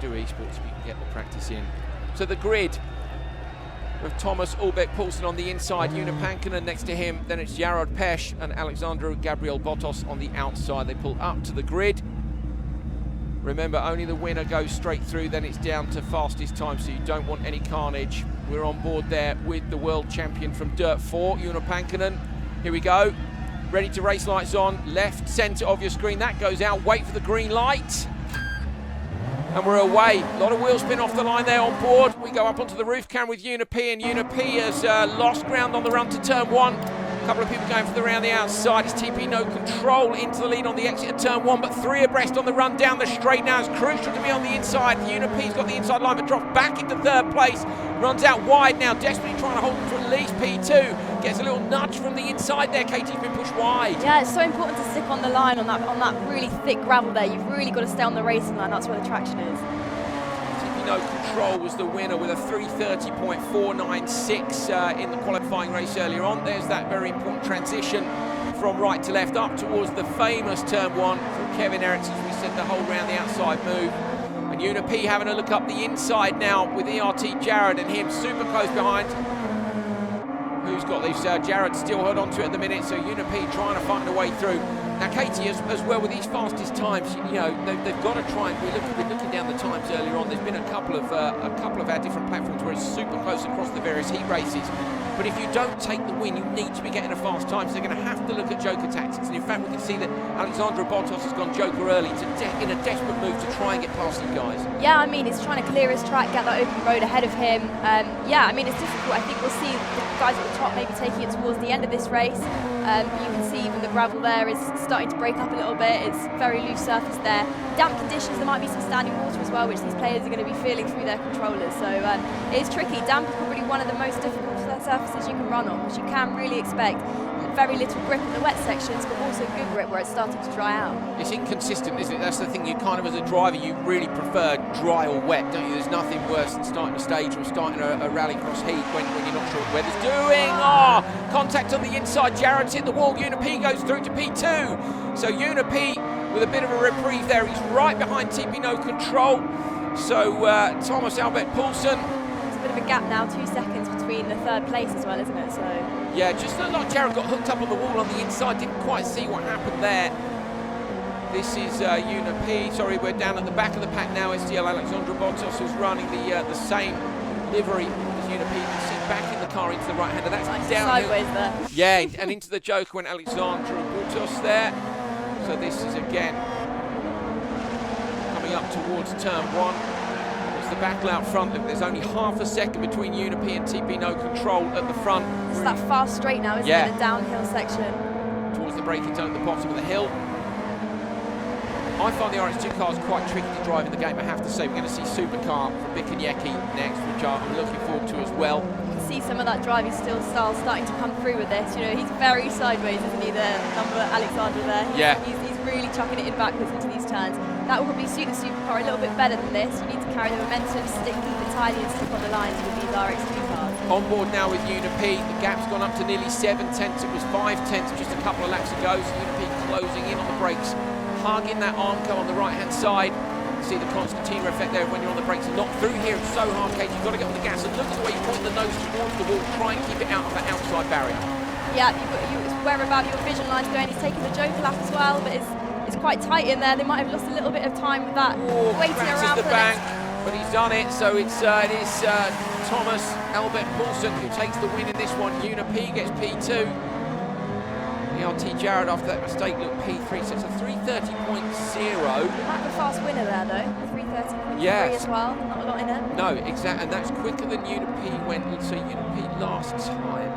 do esports if you can get the practice in. So the grid with Thomas Ulbeck-Poulsen on the inside, Una Pankinen next to him, then it's Jarod Pesch and Alexandru Gabriel Botos on the outside. They pull up to the grid. Remember, only the winner goes straight through, then it's down to fastest time, so you don't want any carnage. We're on board there with the world champion from Dirt 4, Una Pankinen. Here we go. Ready to race, lights on, left, centre of your screen. That goes out, wait for the green light. And we're away. A lot of wheel spin off the line there on board. We go up onto the roof cam with Una P, and Una P has lost ground on the run to turn 1. A couple of people going for the round the outside. It's TP No Control into the lead on the exit of turn 1, but 3 abreast on the run down the straight now. It's crucial to be on the inside. Una P's got the inside line, but drops back into 3rd place. Runs out wide now, desperately trying to hold them to at least P2. Gets a little nudge from the inside there. Katie's been pushed wide. Yeah, it's so important to stick on the line on that really thick gravel there. You've really got to stay on the racing line. That's where the traction is. No Control was the winner with a 3:30.496 in the qualifying race earlier on. There's that very important transition from right to left up towards the famous turn 1 from Kevin Eriksson, as we said, the whole round the outside move. And Una P having a look up the inside now with ERT Jarod and him super close behind. Who's got these? Jarod still held on to it at the minute, so Una P trying to find a way through. Now Katie, as well, with these fastest times, you know, they've got to try and we're looking down the times earlier on. There's been a couple of our different platforms where it's super close across the various heat races. But if you don't take the win, you need to be getting a fast time, so they're going to have to look at Joker tactics. And in fact, we can see that Alexandru Botos has gone Joker early in a desperate move to try and get past these guys. Yeah, I mean, he's trying to clear his track, get that open road ahead of him. Yeah, I mean, it's difficult. I think we'll see the guys at the top maybe taking it towards the end of this race. You can see even the gravel there is starting to break up a little bit. It's very loose surface there. Damp conditions, there might be some standing water as well, which these players are going to be feeling through their controllers. So it is tricky. Damp is probably one of the most difficult surfaces you can run on, because you can really expect very little grip in the wet sections, but also good grip where it's starting to dry out. It's inconsistent, isn't it? That's the thing. You kind of, as a driver, you really prefer dry or wet, don't you? There's nothing worse than starting a stage or starting a rallycross heat when you're not sure what the weather's doing. Oh, contact on the inside. Jarod's hit the wall. Una P goes through to P2. So Una P with a bit of a reprieve there. He's right behind TP No Control. So Thomas Ulbeck-Poulsen. There's a bit of a gap now, 2 seconds between the 3rd place as well, isn't it? So yeah, just looked like Jarod got hooked up on the wall on the inside. Didn't quite see what happened there. This is Una P. Sorry, we're down at the back of the pack now. STL Alexandru Botos, who's running the same livery as Una P. You can see back in the car into the right hander. That's nice down sideways there. Yeah, and into the Joker went Alexandru Botos there. So this is again coming up towards turn 1. It's the battle out front. Look, there's only half a second between Una P and TP No Control at the front. It's that fast straight now, isn't it? The downhill section. Towards the braking zone at the bottom of the hill. I find the RX2 cars quite tricky to drive in the game, I have to say. We're going to see Supercar from Bikaniecki next, which I'm looking forward to as well. You can see some of that driving style starting to come through with this. You know, he's very sideways, isn't he, the number Alexander there? He's really chucking it in backwards into these turns. That will probably suit the Supercar a little bit better than this. You need to carry the momentum, keep it tidy and stick on the lines with these RX2 cars. On board now with Una P. The gap's gone up to nearly 7 tenths. It was 5 tenths just a couple of laps ago. So Una P closing in on the brakes, hugging that Armco on the right-hand side. You see the Constantino effect there when you're on the brakes. Not through here, it's so hard, Kate. You've got to get on the gas and look at the way you point the nose towards the wall. Try and keep it out of that outside barrier. Yeah, it's where about your vision line's going. He's taking the Joker lap as well, but it's quite tight in there. They might have lost a little bit of time with that waiting around the bank, but he's done it. So it is Thomas Ulbeck-Poulsen who takes the win in this one. Una P gets P2. ERT Jarod after that mistake looked P3, so it's a 3:30.0. Might have a fast winner there though, 3:30.3 as well, not a lot in it. No, exactly, and that's quicker than Una P went, so Una P last time